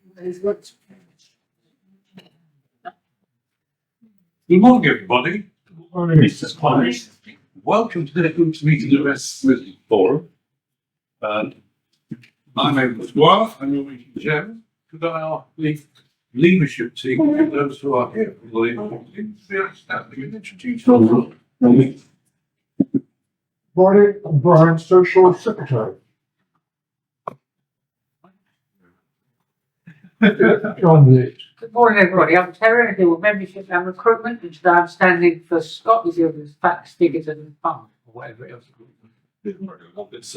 Good morning, everybody. Morning, Mr. Collins. Welcome to the group's meeting of Westminster Forum. My name is Squire, I'm your meeting chairman. Could I ask the leadership team, those who are here, please standing and introduce yourself? Morning, I'm Brian, Social Secretary. John Lee. Good morning, everybody. I'm Terry. I deal with membership and recruitment, and today I'm standing for Scott, who's deal with facts, figures, and fun, or whatever it is.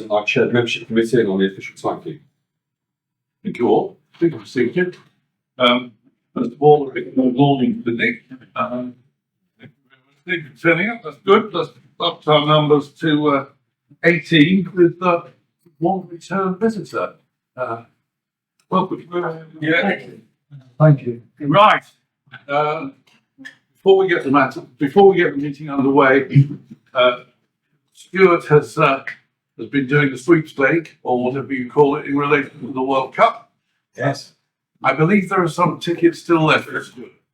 I chair the membership committee and on the official timekeeping. Thank you all. Thank you for seated. First of all, a bit more morning to Nick. Thank you very much for turning up. That's good. Let's up our numbers to 18 with one return visitor. Welcome. Yeah. Thank you. Right. Before we get the meeting underway, Stuart has been doing the sweepstake, or whatever you call it, in relation to the World Cup. Yes. I believe there are some tickets still left.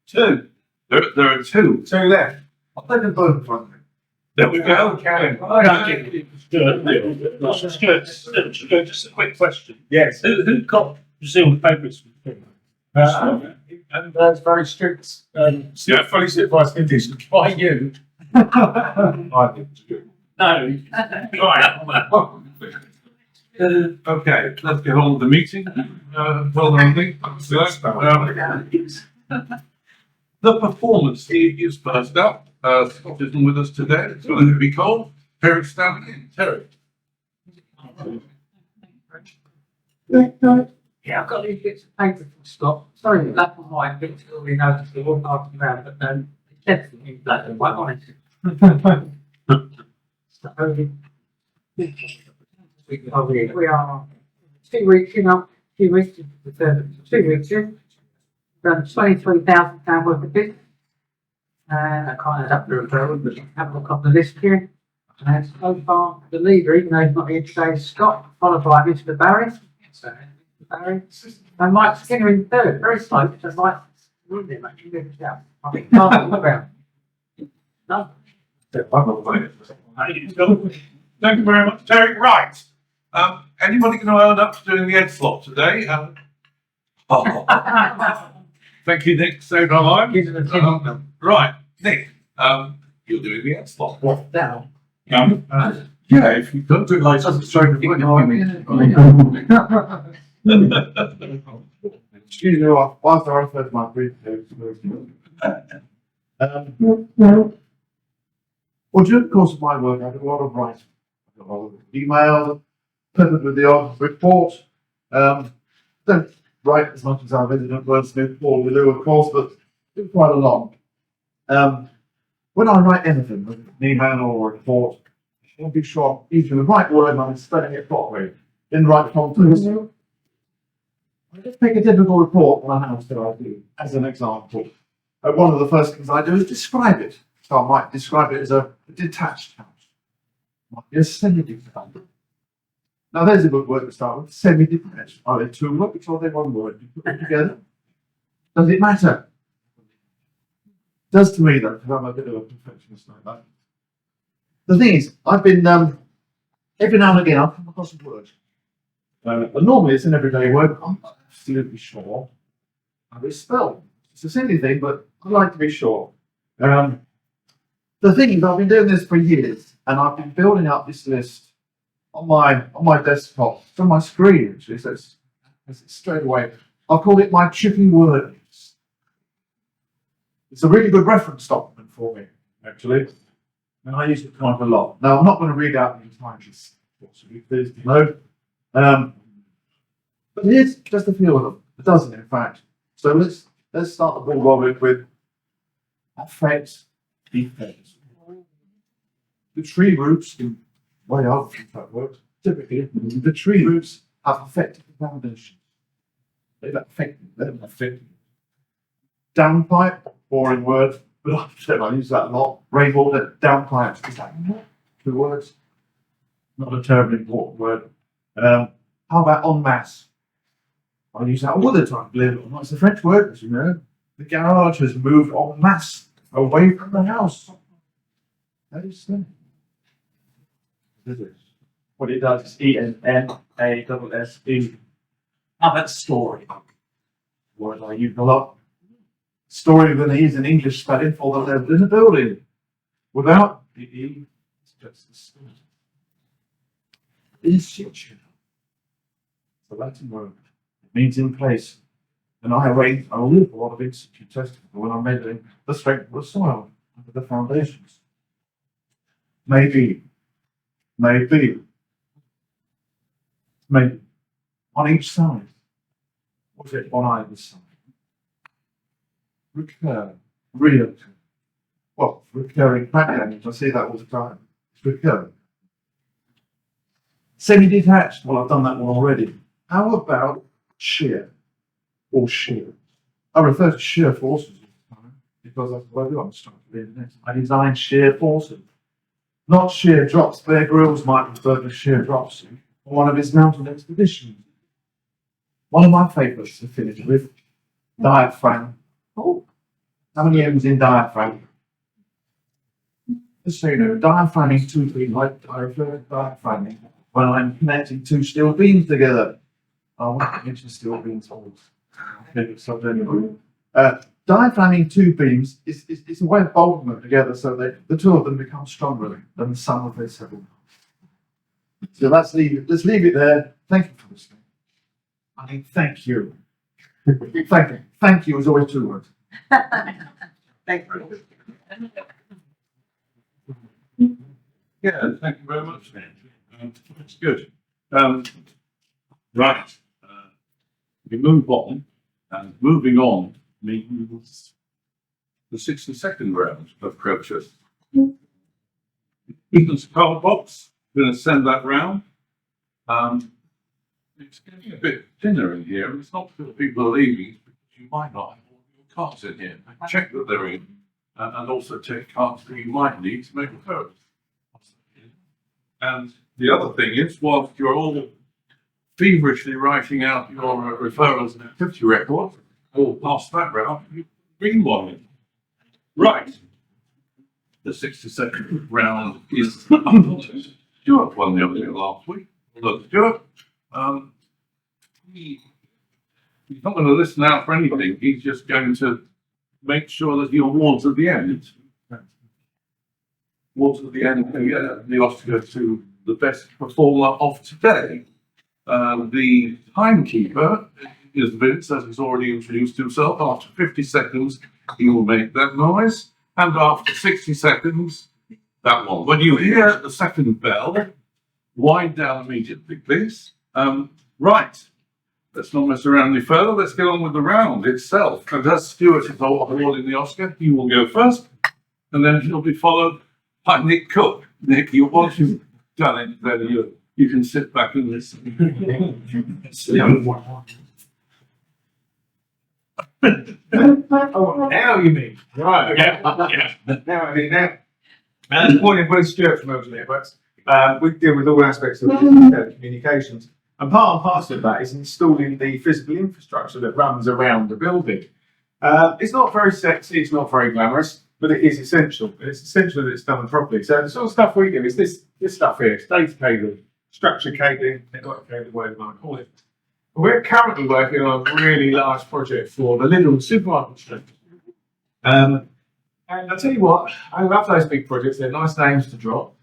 Two. There are two. Two left. I'll take them both in front of me. There we go. Stuart, just a quick question. Yes. Who got Brazil favourites? And that's very strict, Yeah. fully supervised conditions by you. I think it's good. No. Right. Okay, let's get on with the meeting. Well done, Nick. The performance is first up. Scott isn't with us today. It's going to be cold. Terry standing in. Terry. Yeah, I've got these bits of paper from Scott. Sorry, the black and white bits that we noticed they weren't asking around, but it's definitely in black and white on it. We are 2 weeks in, up 2 weeks, 2 weeks in. Done £23,000 worth of business. I can't add up the referral, but have a look on the list here. And so far, the leader, even though he's not here today, is Scott, followed by Mr. Barry. So, Barry. And Mike Skinner in third, very slow, so Mike wouldn't it, mate? You lift it out. I think half on the ground. No? Thank you very much, Terry. Right. Anybody going to own up to doing the Ed slot today? Thank you, Nick. Saved our life. Gives it a 10. Right, Nick. You're doing the Ed slot. What now? Yeah, if you don't do it like Doesn't strike the Excuse me, after I heard my brief well, during the course of my work, I did a lot of writing. I got a lot of emails, peppered with the odd report. Don't write as much as our resident wordsmith Paul will do, of course, but do quite a lot. When I write anything, whether it's an email or a report, I'll be sure either the right word and I'm spelling it properly in the right context. I just take a typical report on a house that I do as an example. One of the first things I do is describe it. So I might describe it as a detached house. Might be a semi-detached. Now there's a good word to start with, semi-detached. Are they two words or are they one word? You put them together. Does it matter? It does to me though, because I'm a bit of a perfectionist like that. The thing is, I've been, every now and again, I've come across a word. And normally it's an everyday word, I'm not absolutely sure how it's spelled. It's a silly thing, but I like to be sure. The thing is, I've been doing this for years, and I've been building up this list on my desktop, from my screen, actually, so it's straight away. I've called it my tricky word list. It's a really good reference document for me, actually, and I use it quite a lot. Now, I'm not going to read out the entire list, please below. But here's just a few of them, a dozen in fact. So let's start the ball rolling with affect defense. The tree roots, in way out that works, typically the tree roots have affected the foundation. They've affected. Downpipe, boring word, but I use that a lot. Rainwater, downpipe, is that 2 words? Not a terribly important word. How about en masse? I use that all the time, believe it or not. It's the French workers, you know. The garage has moved en masse away from the house. That is stunning. What it does is ENNASSE. Now that's story. Word I use a lot. Story than it is an English spelling for the level in a building. Without the E, it's just a story. In situ. It's a Latin word. It means in place. And I live a lot of in situ testing when I'm measuring the strength of the soil under the foundations. Maybe on each side. Was it on either side? Reoccur. Well, recurring patterns, I see that all the time. It's recurring. Semi-detached, well, I've done that one already. How about shear or shear? I refer to shear forces all the time because that's what I do. I'm structured this. I design shear forces, not shear drops. Bear Grylls might refer to shear drops on one of his mountain expeditions. One of my favourites to finish with, diaphragm. Oh, how many M's in diaphragm? Just so you know, diaphragming two beams, like I refer to diaphragming when I'm connecting two steel beams together. I want to mention steel beams holes. Diaphragming two beams is a way of bolting them together so that the two of them become stronger than the sum of their several parts. So let's leave it there. Thank you for listening. I mean, thank you. Thank you is always two words. Thank you. Yeah, thank you very much. That's good. Right. We move on, and moving on means the 62nd round approaches. Ethan's card box, going to send that round. It's getting a bit thinner in here, and it's not because people are leaving, it's because you might not have all your cards in here. Check that they're in, and also take cards that you might need to make referrals. And the other thing is, whilst you're all feverishly writing out your referrals and activity record, all past that round, you bring one in. Right. The 62nd round is Stuart won the other last week. Look, Stuart, he's not going to listen out for anything. He's just going to make sure that the awards at the end, the Oscar to the best performer of today. The timekeeper is Vince, as he's already introduced himself. After 50 seconds, he will make that noise. And after 60 seconds, that one. When you hear the second bell, wind down immediately, please. Right. Let's not mess around any further. Let's get on with the round itself. And as Stuart is awarding the Oscar, he will go first. And then he'll be followed by Nick Cook. Nick, once you've done it, then you can sit back and listen. Oh, now you mean? Right. Yeah. Now I mean now. And the point of Bruce Stewart from Open Networks, we deal with all aspects of telecommunications. And part and parcel of that is installing the physical infrastructure that runs around the building. It's not very sexy, it's not very glamorous, but it is essential. It's essential that it's done properly. So the sort of stuff we do is this stuff here, data cabling, structured cabling, network cabling, whatever you want to call it. We're currently working on a really large project for the Lidl supermarket chain. And I'll tell you what, I love those big projects. They're nice names to drop.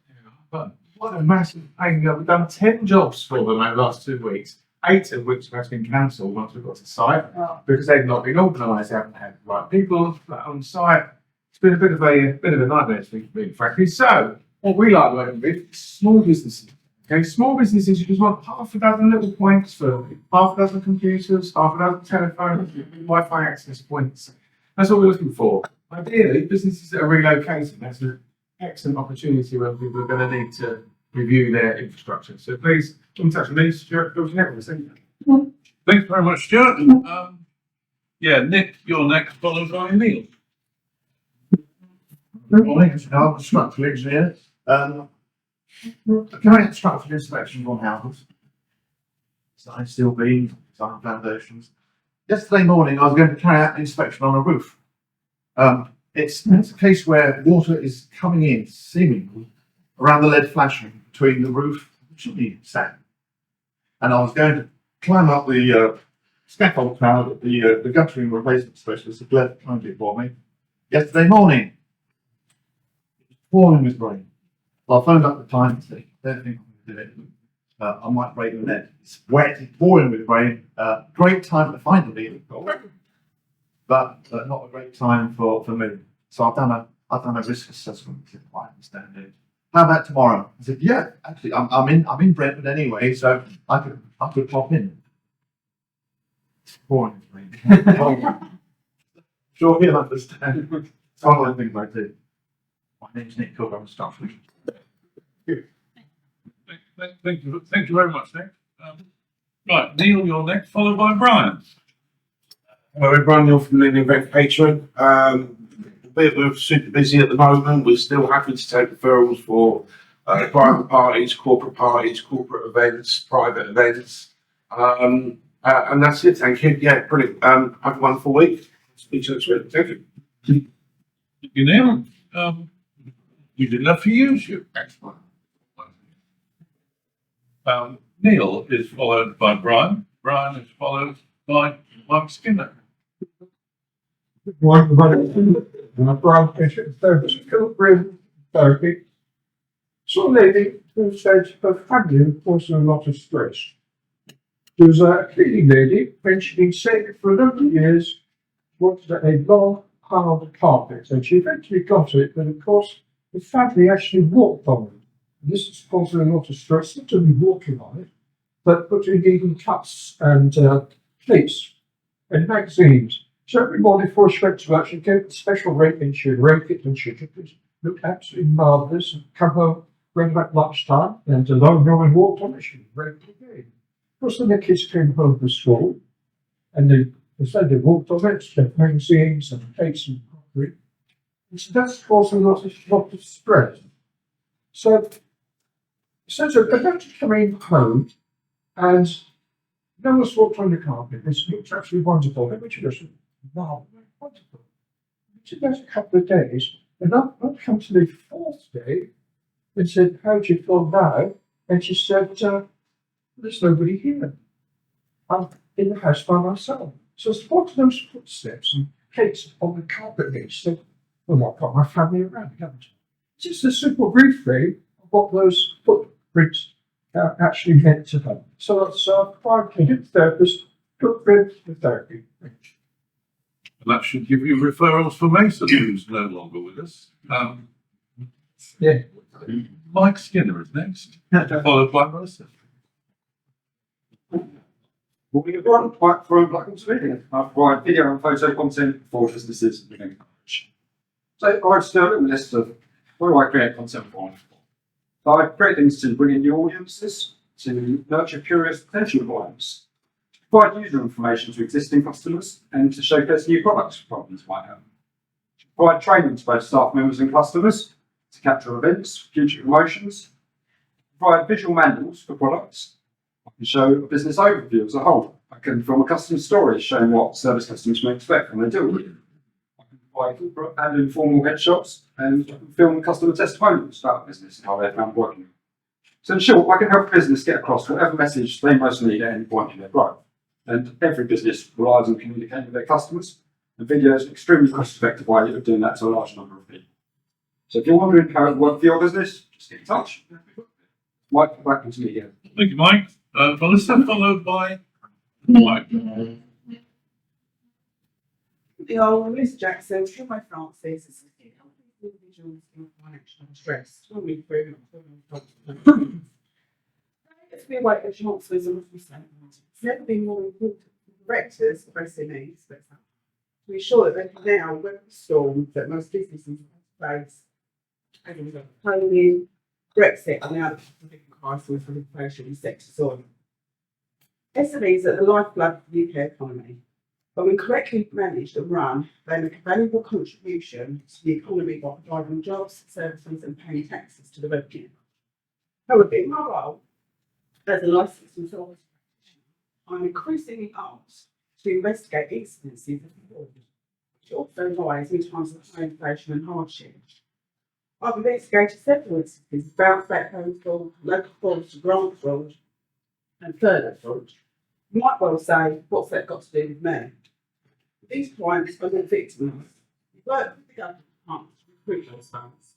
But what a massive pain. We've done 10 jobs for them over the last 2 weeks, 8 of which have been cancelled once we've got to site because they've not been organised, they haven't had the right people on site. It's been a bit of a nightmare, to be frankly. So, what we like working with is small businesses. Okay, small businesses, you just want half a dozen little points for half a dozen computers, half a dozen telephones, Wi-Fi access points. That's what we're looking for. Ideally, businesses that are relocating, that's an excellent opportunity where people are going to need to review their infrastructure. So please, get in touch with me, Stuart Building Networks. Thanks very much, Stuart. Yeah, Nick, you're next, followed by Neil. Good morning, I'm a structural engineer. Can I get structural inspections on houses? design steel beams, design foundations. Yesterday morning, I was going to carry out an inspection on a roof. It's a case where water is coming in seemingly around the lead flashing between the roof and the chimney stack. And I was going to climb up the scaffold tower that the guttering replacement specialist had left behind it for me. Yesterday morning, it was pouring with rain. Well, I phoned up the time and said, I don't think I'm going to do it. I might break the net. It's wet, it's pouring with rain. Great time to find a vehicle, but not a great time for me. So I've done a risk assessment. If I understand it. How about tomorrow? I said, yeah, actually, I'm in Brentford anyway, so I could pop in. It's pouring with rain. Sure, he'll understand. It's one of the things I do. My name's Nick Cook. I'm a staff. Thank you very much, Nick. Right, Neil, you're next, followed by Brian. Hello everyone, Neil from Linear Event Catering. We're super busy at the moment. We're still happy to take referrals for private parties, corporate events, private events. And that's it, thank you. Yeah, brilliant. Have a wonderful week. Speak to you next week. Thank you. Thank you, Neil. We did love to use you. Excellent. Neil is followed by Brian. Brian is followed by Mike Skinner. Brian Fisher, therapist, Kilbrim therapy. Saw a lady who said her family was under a lot of stress. She was a cleaning lady, when she'd been sick for a number of years, wanted a long, hard carpet, and she eventually got it, but of course, the family actually walked on it. This is causing a lot of stress, not only walking on it, but putting even cups and plates and magazines. So every morning before she went to work, she'd go to special rake and she'd rake it and she'd look absolutely marvellous and come home around about lunchtime and alone and walked on it, she'd rake it again. Of course, when the kids came home from school and they said they walked on it, left magazines and plates and crockery. And so that's causing a lot of stress. So they're going to come in home and no one's walked on the carpet. This looks absolutely wonderful. Which is wow, wonderful. It took us a couple of days, and I'd come to the fourth day and said, how do you feel now? And she said, there's nobody here. I'm in the house by myself. So it's one of those footsteps and plates on the carpet. And she said, well, I've got my family around, haven't I? Just a simple reframe of what those footprints actually meant to her. So that's quite a good therapist, footprint therapy. And that should give you referrals for Mason, who's no longer with us. Yeah. Mike Skinner is next, followed by Melissa. Well, we run quite for Black and Sweden. I provide video and photo content for businesses within coverage. So I just do a little list of what do I create content for. So I create things to bring in new audiences, to nurture curious potential clients, to provide user information to existing customers, and to showcase new products problems might have. To provide training to both staff members and customers, to capture events, future promotions, provide visual manuals for products. I can show a business overview as a whole. I can film a customer story showing what service customers may expect when they deal with it. I can provide corporate and informal headshots, and I can film customer testimonials about the business and how they found working. So in short, I can help a business get across whatever message they most need at any point in their growth. And every business relies on communicating with their customers, and video is an extremely cost-effective way of doing that to a large number of people. So if you're wondering how it works for your business, just get in touch. Mike, back to me again. Thank you, Mike. Melissa, followed by Mike. The old Miss Jackson, from my Francis, is helping individuals in financial stress. It's been like a chance with a It's never been more important for directors of SMEs to ensure that they can now weather the storm that most businesses face. COVID, Brexit, and now the big crisis of inflation and sectors on. SMEs are the lifeblood of the UK economy. But when correctly managed and run, they make a valuable contribution to the economy by providing jobs, services, and paying taxes to the revenue. However, in my role as a licensed insolvency practitioner, I'm increasingly asked to investigate incidences of fraud, which also rise in times of high inflation and hardship. I've investigated several instances of bounce back home fraud, local forestry grant fraud, and further fraud. You might well say, what's that got to do with me? These clients are not victims. We work with the government departments to recruit those funds.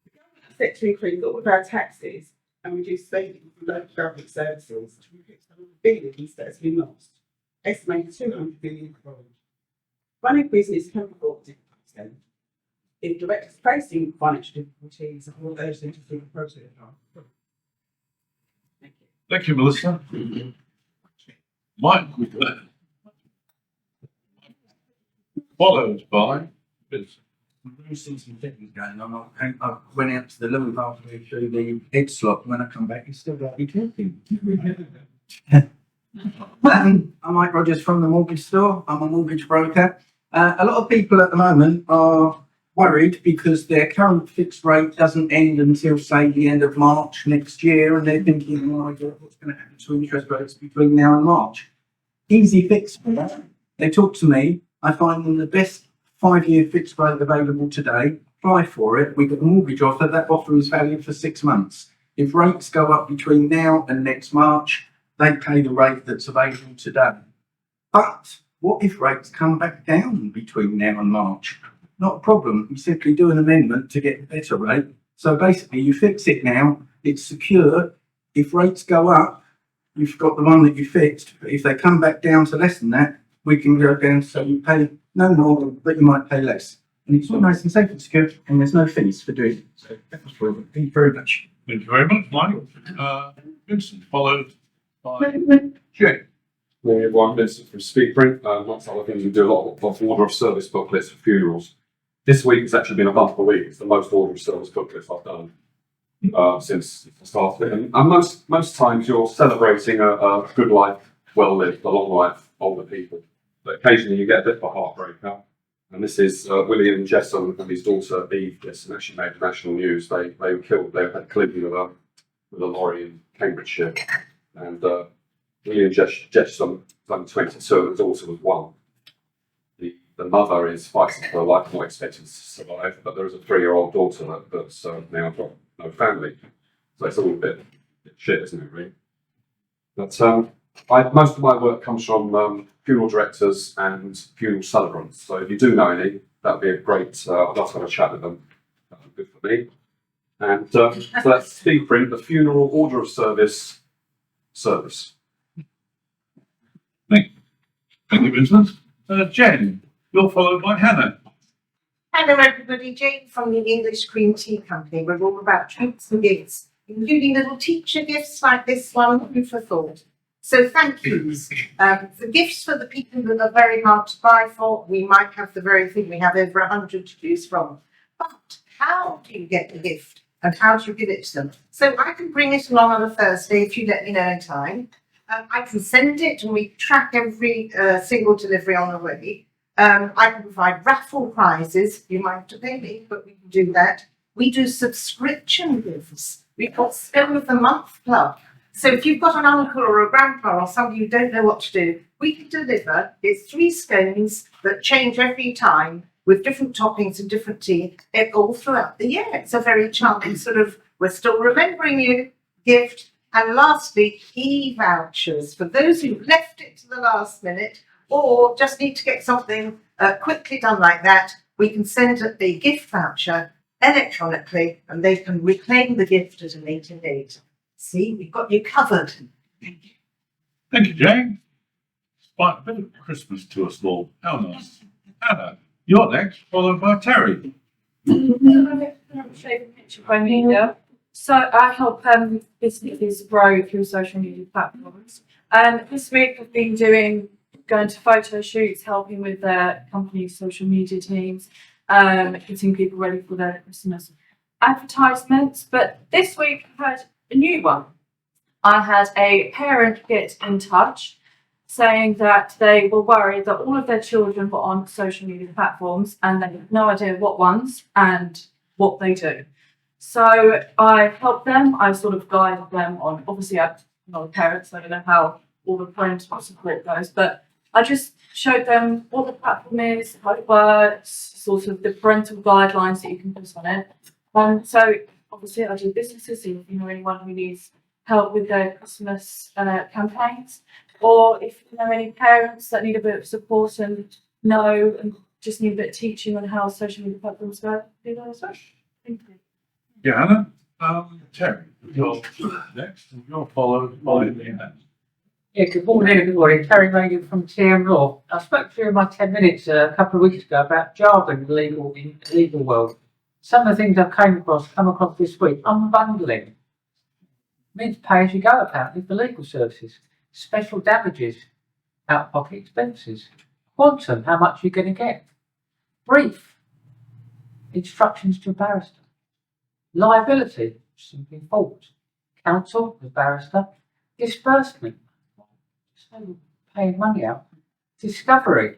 The government has set to increase all of our taxes and reduce spending from local government services to recoup some of the billions that has been lost, estimated 200 billion fraud. Running a business can be bought difficult. If directors facing financial difficulties, I will urge them to seek appropriate help. Thank you. Thank you, Melissa. Mike, followed by Vince. I've seen some things going on. I went out to the loo halfway through the egg slot. When I come back, he's still got me talking. I'm Mike Rogers from the Mortgage Store. I'm a mortgage broker. A lot of people at the moment are worried because their current fixed rate doesn't end until, say, the end of March next year, and they're thinking, oh my God, what's going to happen to interest rates between now and March? Easy fix for that. They talk to me. I find them the best 5-year fixed rate available today. Apply for it. We get a mortgage offer. That offer is valid for 6 months. If rates go up between now and next March, they pay the rate that's available today. But what if rates come back down between now and March? Not a problem. You simply do an amendment to get a better rate. So basically, you fix it now. It's secure. If rates go up, you've got the one that you fixed. But if they come back down to less than that, we can go down so you pay no more, but you might pay less. And it's all nice and safe and secure, and there's no fees for doing it. So that's for it. Thank you very much. Thank you very much, Mike. Vincent, followed by Jay. Morning, everyone. Vincent from Speakprint. Amongst other things, we do a lot of order of service booklets for funerals. This week has actually been a month per week. It's the most order of service booklets I've done since I started. And most times you're celebrating a good life, well lived, a long life, older people. But occasionally you get a bit of a heartbreaker. And this is William Jesson and his daughter Eve Jesson actually made the national news. They were killed. They had a collision with a lorry in Cambridgeshire. And William Jesson was only 22 and his daughter was 1. The mother is fighting for her life, not expected to survive, but there is a 3-year-old daughter that's now got no family. So it's all a bit shit, isn't it, really? But most of my work comes from funeral directors and funeral celebrants. So if you do know any, that'd be a great, I'd love to have a chat with them. That would be good for me. And so that's Speakprint, the funeral order of service. Thank you, Vincent. Jen, you're followed by Hannah. Hello everybody, Jane from the English Green Tea Company. We're all about treats and gifts, including little teacher gifts like this one, food for thought. So thank yous. The gifts for the people that are very hard to buy for, we might have the very thing, we have over 100 to choose from. But how do you get the gift and how do you give it to them? So I can bring it along on a Thursday if you let me know in time. I can send it and we track every single delivery on the way. I can provide raffle prizes. You might have to pay me, but we can do that. We do subscription gifts. We've got Stone of the Month Club. So if you've got an uncle or a grandpa or somebody who don't know what to do, we can deliver. It's 3 scones that change every time with different toppings and different tea all throughout the year. It's a very charming sort of, we're still remembering you gift. And lastly, e-vouchers for those who've left it to the last minute or just need to get something quickly done like that. We can send a gift voucher electronically and they can reclaim the gift at a later date. See, we've got you covered. Thank you. Thank you, Jane. Quite a bit of Christmas to us all. How nice. Hannah, you're next, followed by Terry. So I help businesses grow through social media platforms. And this week I've been going to photo shoots, helping with their company's social media teams, getting people ready for their Christmas advertisements. But this week I had a new one. I had a parent get in touch saying that they were worried that all of their children were on social media platforms and they had no idea what ones and what they do. So I helped them. I sort of guided them on, obviously I'm not a parent, so I don't know how all the parental support goes, but I just showed them what the platform is, how it works, sort of the parental guidelines that you can put on it. So obviously I do businesses, if you know anyone who needs help with their Christmas campaigns, or if you know any parents that need a bit of support and just need a bit of teaching on how social media platforms go, do that as well. Thank you. Yeah, Anna, Terry, you're next, and you're followed by Leanne. Yeah, good morning, everybody. Terry Magan from TM Law. I spoke to you in my 10 minutes a couple of weeks ago about jargon in the legal world. Some of the things I've come across this week, unbundling. Means pay as you go apparently for legal services. Special damages, out-of-pocket expenses. Quantum, how much you're going to get. Brief, instructions to a barrister. Liability, simply fault. Counsel, the barrister. Disbursement, paying money out. Discovery,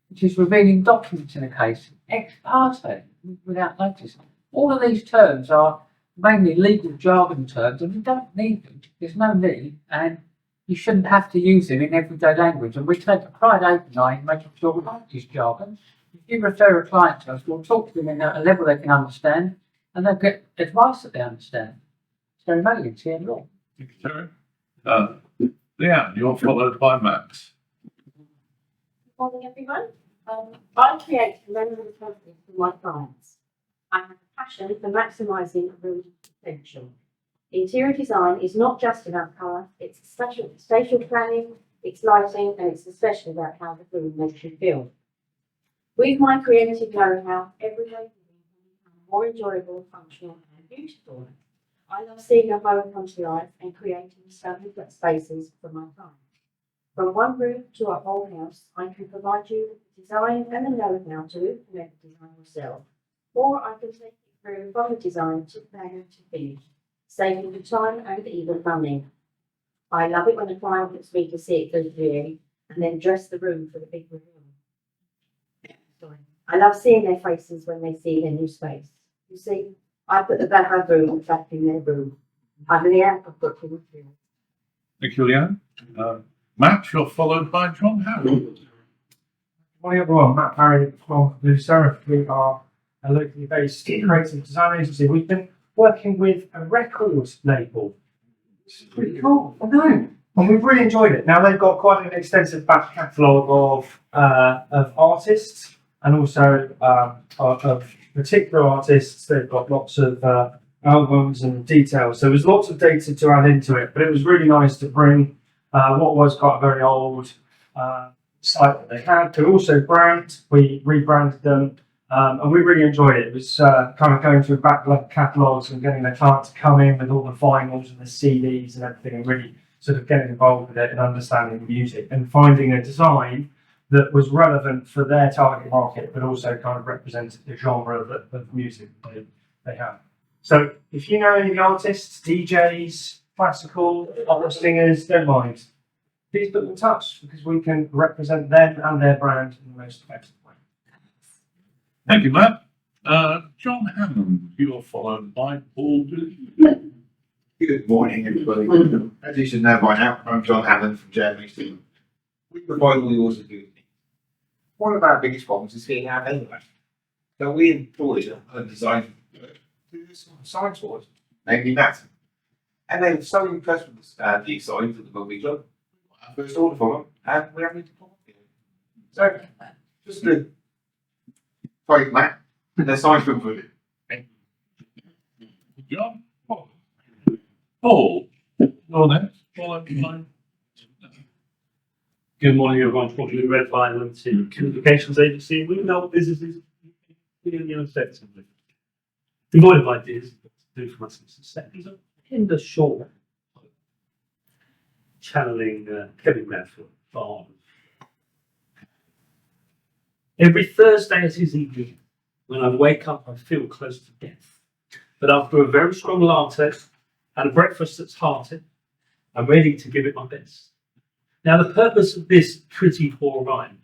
which is revealing documents in a case. Ex parte, without notice. All of these terms are mainly legal jargon terms, and you don't need them. There's no need, and you shouldn't have to use them in everyday language. And we take a pride openly in making sure we don't use jargon. If you refer a client to us, we'll talk to them in a level they can understand, and they'll get advice that they understand. Terry Magan, TM Law. Thank you, Terry. Leanne, you're followed by Max. Good morning, everyone. I create memorable companies for my clients. I have a passion for maximising room potential. Interior design is not just about colour, it's spatial planning, it's lighting, and it's especially about how the room makes you feel. With my creative know-how, everyday living can become more enjoyable, functional, and beautiful. I love seeing a home come to life and creating stunning spaces for my clients. From one room to a whole house, I can provide you with the design and the know-how to implement the design yourself, or I can take you through from the design to plan to finish, saving you time and even money. I love it when a client wants me to see it through the and then dress the room for the big reveal. I love seeing their faces when they see their new space. You see, I put the bathroom back in their room. I'm the advocate for the field. Thank you, Leanne. Matt, you're followed by John Harold. Morning everyone, Matt Parry from Blue Seraph. We are a locally based creative design agency. We've been working with a record label. It's pretty cool, I know. And we've really enjoyed it. Now they've got quite an extensive back catalogue of artists and also of particular artists. They've got lots of albums and details. So there's lots of data to add into it, but it was really nice to bring what was quite a very old site that they had to also brand. We rebranded them and we really enjoyed it. It was kind of going through back catalogues and getting the client to come in with all the vinyls and the CDs and everything, and really sort of getting involved with it and understanding the music and finding a design that was relevant for their target market, but also kind of represented the genre of music they have. So if you know any of the artists, DJs, classical, opera singers, don't mind. Please put them in touch because we can represent them and their brand in the most effective way. Thank you, Matt. John Hammond, you're followed by Paul Dooley. Good morning, everybody. As you should know by now, I'm John Hammond from Germany. We provide all the orders of good. One of our biggest problems is getting out anyway. So we employed a design to do this science for us, namely Matt. And they were so impressed with the design for the Rugby Club. Our first order from them, and we haven't deployed. So, just to praise Matt, their science for food. John. Paul, you're next. Followed by. Good morning, everyone. From Blue Red Line Limited Communications Agency. We help businesses clearly and effectively. Devoid of ideas, do for us seconds in the short channeling Kevin Medford. Every Thursday at his evening, when I wake up, I feel close to death. But after a very strong latte and a breakfast that's hearty, I'm ready to give it my best. Now, the purpose of this pretty poor rhyme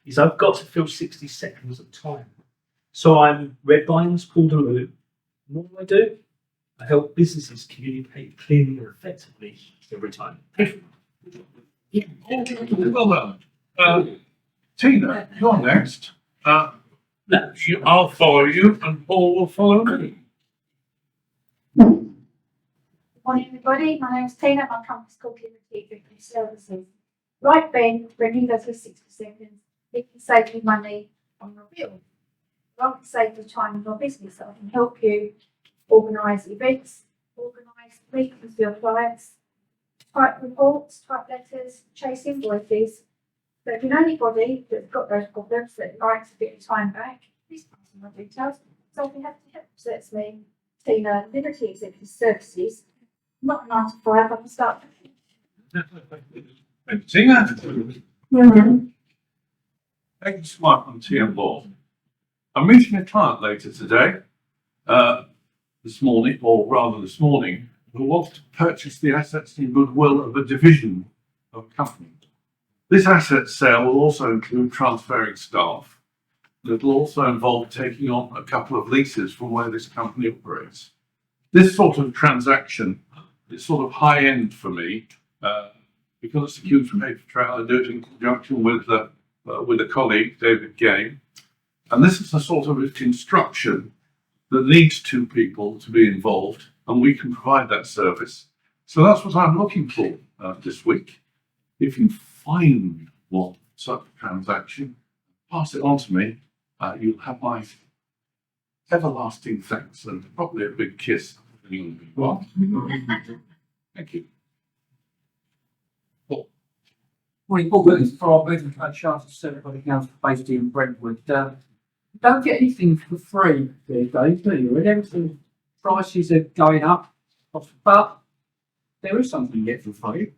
is I've got to fill 60 seconds of time. So I'm Red Vines called a loop. And what do? I help businesses communicate clearly and effectively every time. Well done. Tina, you're next. I'll follow you and Paul will follow me. Morning, everybody. My name's Tina. My company's called Liberty Fitness Services. Right, Ben, when you go for 60 seconds, it can save you money on your bill. I can save you time in your business. So I can help you organise events, organise meetings with your clients, type reports, type letters, chase invoices. So if you know anybody that's got those problems that likes a bit of time back, please pass on my details. So if you have to help, so that's me, Tina, Liberty Executive Services. Not 9 to 5, I can start. Thank you, Tina. Thank you, Smart from TM Law. I'm meeting a client later today, this morning, who wants to purchase the assets and goodwill of a division of a company. This asset sale will also include transferring staff. It will also involve taking on a couple of leases from where this company operates. This sort of transaction is sort of high end for me, because it's a huge paper trail. I do it in conjunction with a colleague, David Game. And this is a sort of construction that needs two people to be involved, and we can provide that service. So that's what I'm looking for this week. If you find one such transaction, pass it on to me. You'll have my everlasting thanks and probably a big kiss. Thank you. Morning, Paul Williams for our Moving Coach Chartered Certified Council based in Brentwood. Don't get anything for free these days, do you? And everything, prices are going up, but there is something you get for free.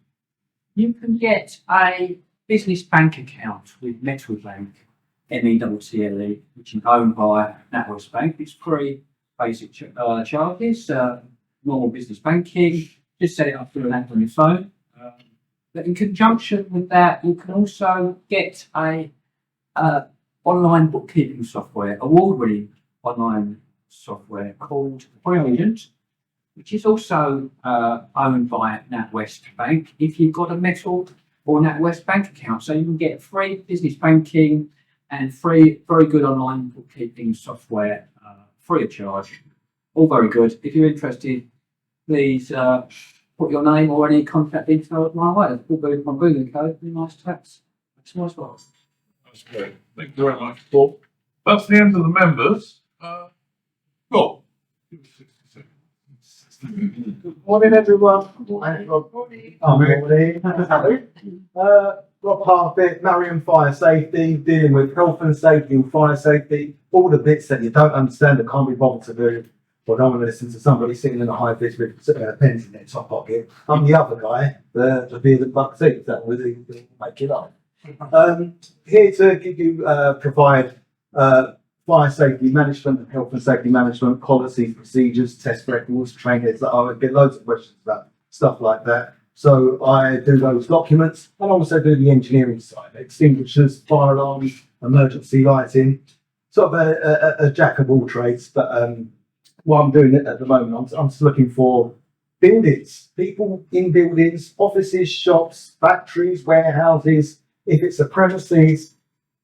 You can get a business bank account with Metrobank, METTLE, which is owned by NatWest Bank. It's free basic charges, normal business banking. Just set it up through an app on your phone. But in conjunction with that, you can also get a online bookkeeping software, award-winning online software called Brilliant, which is also owned by NatWest Bank. If you've got a Metal or NatWest Bank account, so you can get free business banking and free, very good online bookkeeping software, free of charge. All very good. If you're interested, please put your name or any contact details my way. It's all good. My booking code, really nice tax. It's nice work. That's great. Thank you very much, Paul. That's the end of the members. Paul. Good morning, everyone. Morning. Rob Harpit, Marion Fire Safety, dealing with health and safety and fire safety, all the bits that you don't understand that can't be bothered to do. Or don't want to listen to somebody sitting in a high vis with pens in their top pocket. I'm the other guy, the beer that buck seats, that will make it up. Here to give you, provide fire safety management and health and safety management policies, procedures, test records, trainings. That I get loads of questions about stuff like that. So I do those documents and also do the engineering side, extinguishers, fire alarms, emergency lighting, sort of a jack of all trades. But what I'm doing at the moment, I'm just looking for buildings, people in buildings, offices, shops, factories, warehouses. If it's a premises,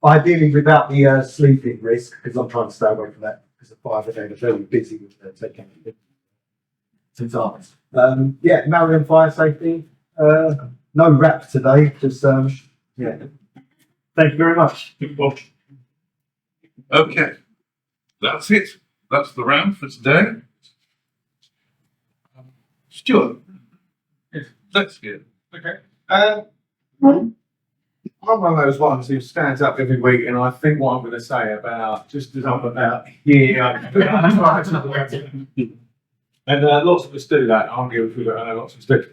ideally without the sleeping risk, because I'm trying to stay away from that because the fire brigade are very busy with taking it. Yeah, Marion Fire Safety. No rap today, just yeah. Thank you very much. Okay, that's it. That's the round for today. Stuart, let's hear. Okay. I'm one of those ones who stands up every week, and I think what I'm going to say about just as I'm about here. And lots of us do that. I'm guilty of it. I know lots of us do.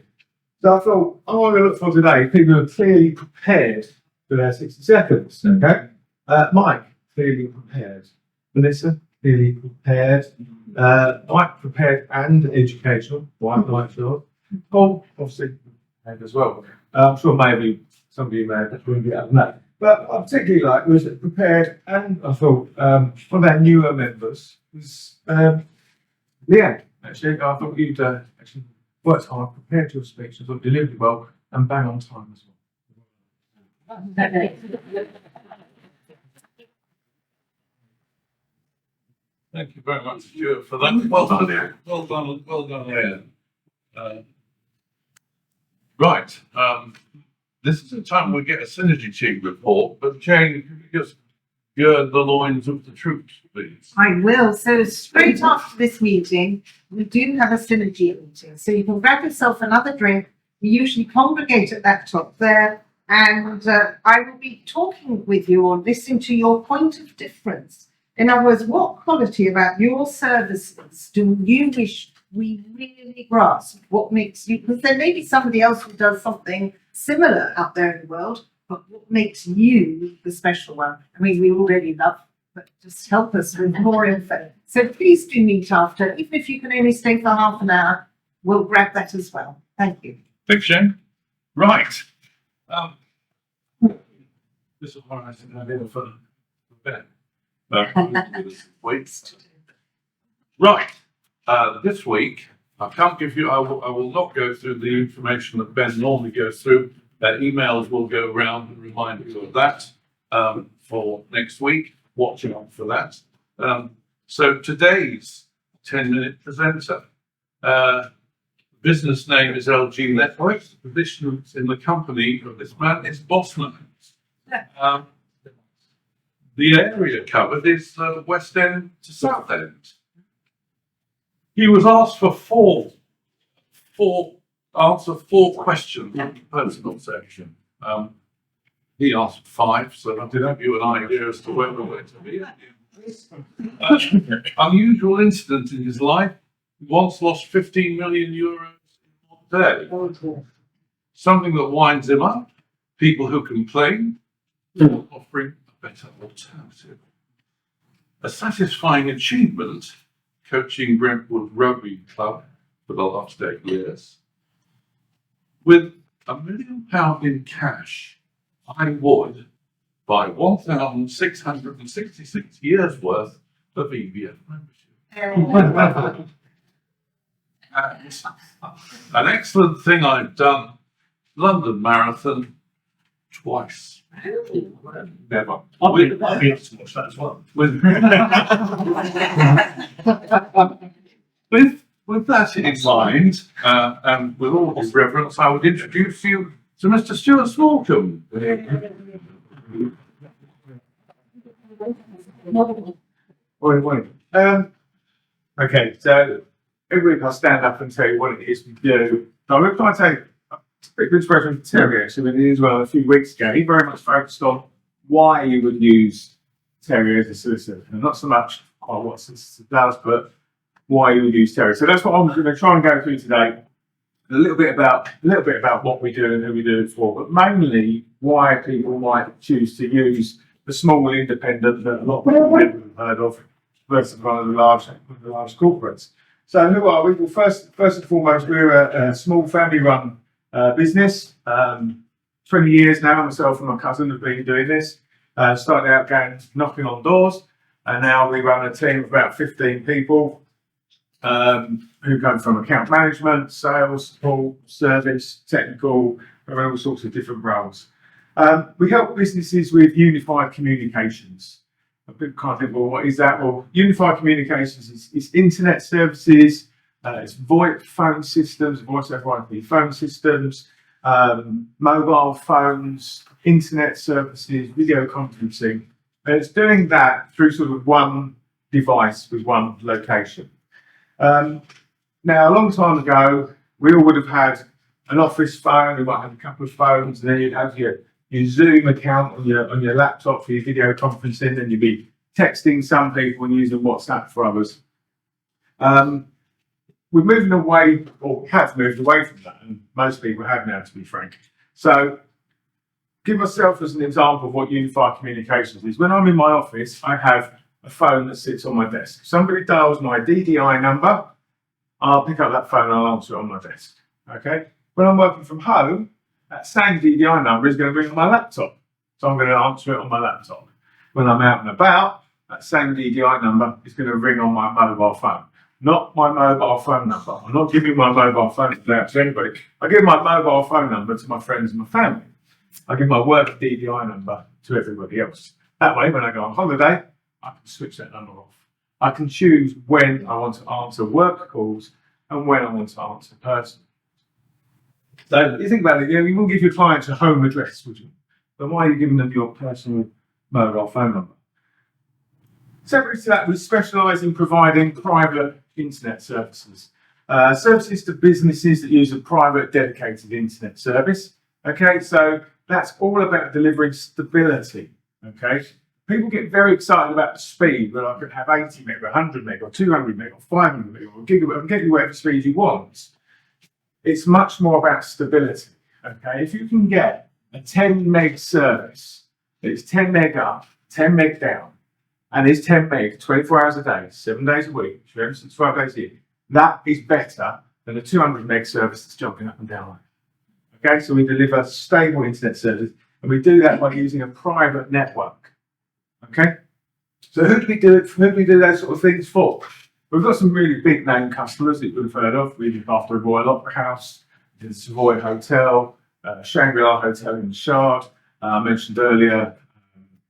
So I thought, I want to look for today. People are clearly prepared for their 60 seconds. Okay. Mike, clearly prepared. Melissa, clearly prepared. Mike, prepared and educational. White light sure. Paul, obviously prepared as well. I'm sure maybe some of you may have joined it out of that. But I particularly like was prepared, and I thought one of our newer members was Leanne. Actually, I thought you'd actually worked hard, prepared your speech, I thought delivered well, and bang on time as well. Thank you very much, Stuart, for that. Well done, Ian. Well done, Ian. Right, this is the time we get a synergy team report, but Jane, could you just gird the loins of the troops, please? I will. So straight after this meeting, we do have a synergy meeting. So you can grab yourself another drink. We usually congregate at that top there. And I will be talking with you or listening to your point of difference. In other words, what quality about your services do you wish we really grasp? What makes you, because there may be somebody else who does something similar out there in the world, but what makes you the special one? I mean, we already love, but just help us with more info. So please do meet after, even if you can only stay for half an hour, we'll grab that as well. Thank you. Thanks, Jane. Right. This is what I think I did for Ben. Right. This week, I can't give you, I will not go through the information that Ben normally goes through. Emails will go around and remind you of that for next week. Watching out for that. So today's 10-minute presenter. Business name is LG Networks. The position in the company of this man is boss man. The area covered is West End to South End. He was asked for four questions in the personal section. He asked 5, so that did give you an idea as to where we're going to be. Unusual incident in his life. He once lost 15 million euros in 1 day. Something that winds him up. People who complain, offering a better alternative. A satisfying achievement, coaching Brentwood Rugby Club for the last 8 years. With £1 million in cash, I would buy 1,666 years worth of EVF membership. An excellent thing I've done, London Marathon, twice. Never. I'll be able to watch that as well. With that in mind, and with all due reverence, I would introduce you to Mr. Stuart Smallcombe. Okay, so every week I stand up and tell you what it is we do. So I'm going to try and take a bit of inspiration from Terry actually as well a few weeks ago. He very much focused on why you would use Terry as a solicitor, and not so much what solicitor does, but why you would use Terry. So that's what I'm going to try and go through today. A little bit about what we do and who we do it for, but mainly why people might choose to use the small independent that a lot of people never have heard of versus one of the large corporates. So who are we? Well, first and foremost, we're a small family-run business. 20 years now, myself and my cousin have been doing this. Started out going knocking on doors, and now we run a team of about 15 people who go from account management, sales, support, service, technical, and all sorts of different roles. We help businesses with unified communications. A bit kind of think, well, what is that? Well, unified communications is internet services, it's VoIP phone systems, voice over IP phone systems, mobile phones, internet services, video conferencing. And it's doing that through sort of one device with one location. Now, a long time ago, we all would have had an office phone, we might have a couple of phones, and then you'd have your Zoom account on your laptop for your video conferencing, and you'd be texting some people and using WhatsApp for others. We're moving away, or have moved away from that, and most people have now, to be frank. So, give myself as an example of what unified communications is. When I'm in my office, I have a phone that sits on my desk. If somebody dials my DDI number, I'll pick up that phone and I'll answer it on my desk. Okay? When I'm working from home, that same DDI number is going to ring on my laptop. So I'm going to answer it on my laptop. When I'm out and about, that same DDI number is going to ring on my mobile phone. Not my mobile phone number. I'm not giving my mobile phone number out to anybody. I give my mobile phone number to my friends and my family. I give my work DDI number to everybody else. That way, when I go on holiday, I can switch that number off. I can choose when I want to answer work calls and when I want to answer personal. So you think about it, you will give your clients a home address, would you? But why are you giving them your personal mobile phone number? Separate to that, we specialise in providing private internet services. Services to businesses that use a private dedicated internet service. Okay, so that's all about delivering stability. Okay, people get very excited about the speed, where I could have 80 meg, or 100 meg, or 200 meg, or 500 meg, or gigabit, and get you whatever speed you want. It's much more about stability. Okay, if you can get a 10 meg service, it's 10 meg up, 10 meg down, and it's 10 meg 24 hours a day, 7 days a week, 365 days a year. That is better than a 200 meg service that's jumping up and down. Okay, so we deliver stable internet service, and we do that by using a private network. Okay, so who do we do it? Who do we do those sort of things for? We've got some really big name customers that you would have heard of. We look after the Royal Opera House, the Savoy Hotel, Shangri-La Hotel in the Shard. I mentioned earlier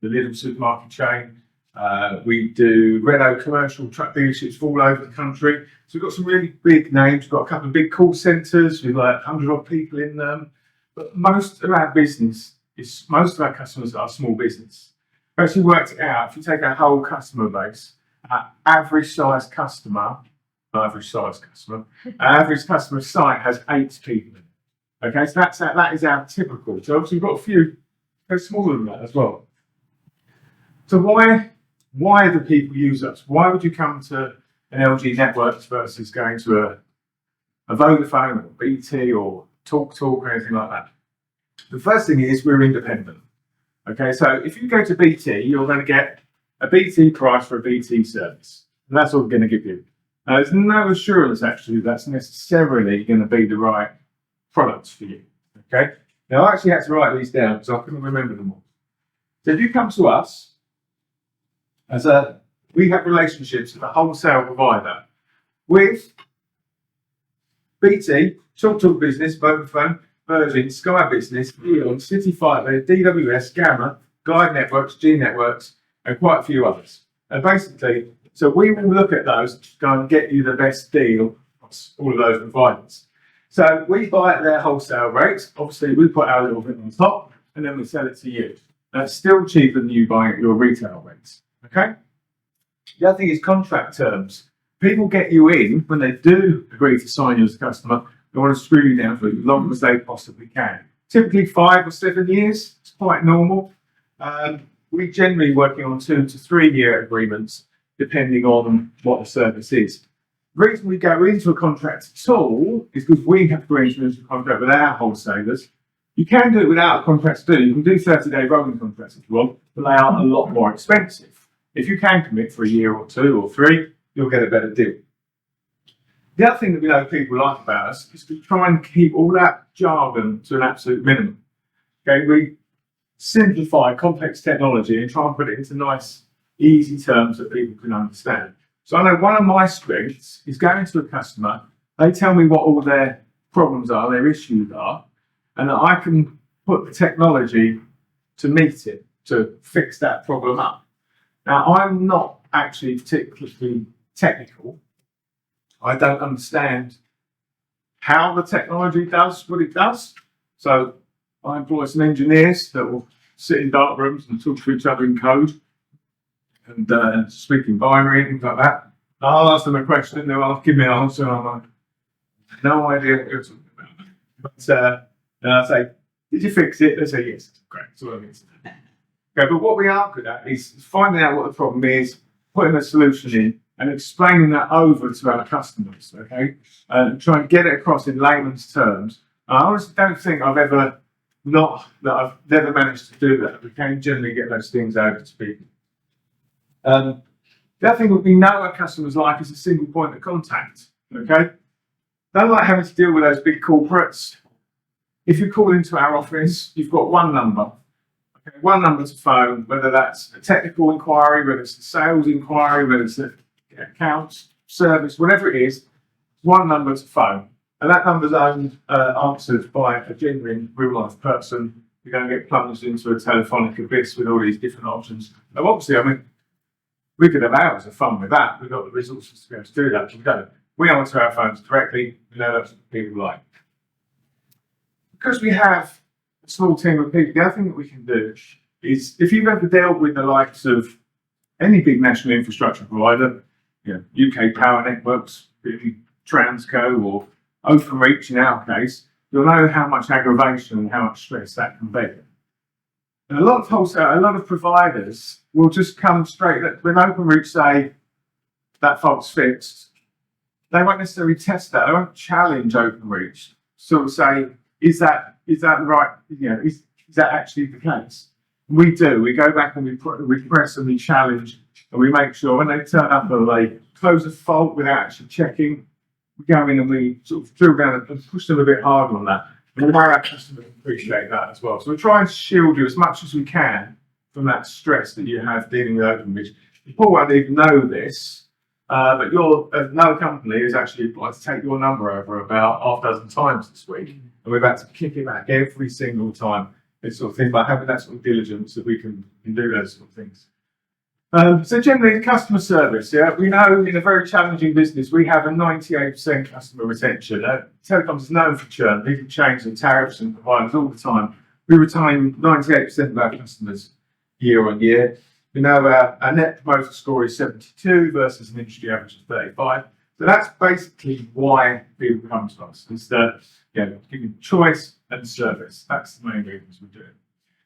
the Lidl supermarket chain. We do Renault commercial truck dealerships all over the country. So we've got some really big names. We've got a couple of big call centres with like 100 odd people in them. But most of our customers are small business. We actually worked it out. If you take our whole customer base, our average customer site has 8 people in it. Okay, so that is our typical. So obviously we've got a few very smaller than that as well. So why do people use us? Why would you come to an LG Networks versus going to a Vodafone or BT or TalkTalk or anything like that? The first thing is we're independent. Okay, so if you go to BT, you're going to get a BT price for a BT service. And that's all we're going to give you. Now, there's no assurance actually that's necessarily going to be the right products for you. Okay, now I actually had to write these down because I couldn't remember them all. So if you come to us, we have relationships with a wholesale provider with BT, TalkTalk Business, Vodafone, Virgin, Sky Business, Eon, City Fibre, DWS, Gamma, Guide Networks, G Networks, and quite a few others. And basically, so we will look at those to go and get you the best deal across all of those providers. So we buy at their wholesale rates. Obviously, we put our little bit on top, and then we sell it to you. That's still cheaper than you buying at your retail rates. Okay. The other thing is contract terms. People get you in when they do agree to sign you as a customer. They want to screw you down for as long as they possibly can. Typically 5 or 7 years. It's quite normal. We generally working on 2 to 3 year agreements, depending on what the service is. The reason we go into a contract at all is because we have to enter into a contract with our wholesalers. You can do it without a contract to do. You can do 30-day rolling contracts if you want, but they are a lot more expensive. If you can commit for a year or 2 or 3, you'll get a better deal. The other thing that we know people like about us is to try and keep all that jargon to an absolute minimum. Okay, we simplify complex technology and try and put it into nice, easy terms that people can understand. So I know one of my strengths is going to a customer, they tell me what all their problems are, their issues are, and that I can put the technology to meet it, to fix that problem up. Now, I'm not actually particularly technical. I don't understand how the technology does what it does. So I employ some engineers that will sit in dark rooms and talk to each other in code and speak in binary and things like that. I'll ask them a question, they'll give me an answer, and I'm like, no idea what you're talking about. But and I say, did you fix it? They say, yes. Great, that's what I mean. Okay, but what we are good at is finding out what the problem is, putting a solution in, and explaining that over to our customers, okay? And try and get it across in layman's terms. I honestly don't think I've never managed to do that. We can generally get those things over to people. The other thing that we know our customers like is a single point of contact, okay? Don't like having to deal with those big corporates. If you call into our office, you've got one number. Okay, one number to phone, whether that's a technical inquiry, whether it's a sales inquiry, whether it's an accounts, service, whatever it is, one number to phone. And that number's answered by a genuine real life person you're going to get plunged into a telephonic abyss with all these different options. Now, obviously, I mean, we could have hours of fun with that. We've got the resources to be able to do that, but we don't. We answer our phones directly. We know that's what people like. Because we have a small team of people, the other thing that we can do is, if you've ever dealt with the likes of any big national infrastructure provider, UK Power Networks, Transco or Openreach in our case, you'll know how much aggravation and how much stress that can be. And a lot of providers will just come straight, when Openreach say that fault's fixed, they won't necessarily test that, they won't challenge Openreach, sort of say, is that right, is that actually the case? We do, we go back and we press and we challenge, and we make sure when they turn up and they close a fault without actually checking, we go in and we sort of drill down and push them a bit harder on that. And we know our customers appreciate that as well. So we try and shield you as much as we can from that stress that you have dealing with Openreach. People won't even know this, but another company has actually applied to take your number over about half a dozen times this week, and we've had to kick it back every single time. It's sort of things like having that sort of diligence that we can do those sort of things. So generally, customer service, we know in a very challenging business, we have a 98% customer retention. Telecoms is known for churn. People change their tariffs and providers all the time. We retain 98% of our customers year on year. We know our net promoter score is 72 versus an industry average of 35. So that's basically why people come to us. Is that, giving choice and service. That's the main reasons we do it.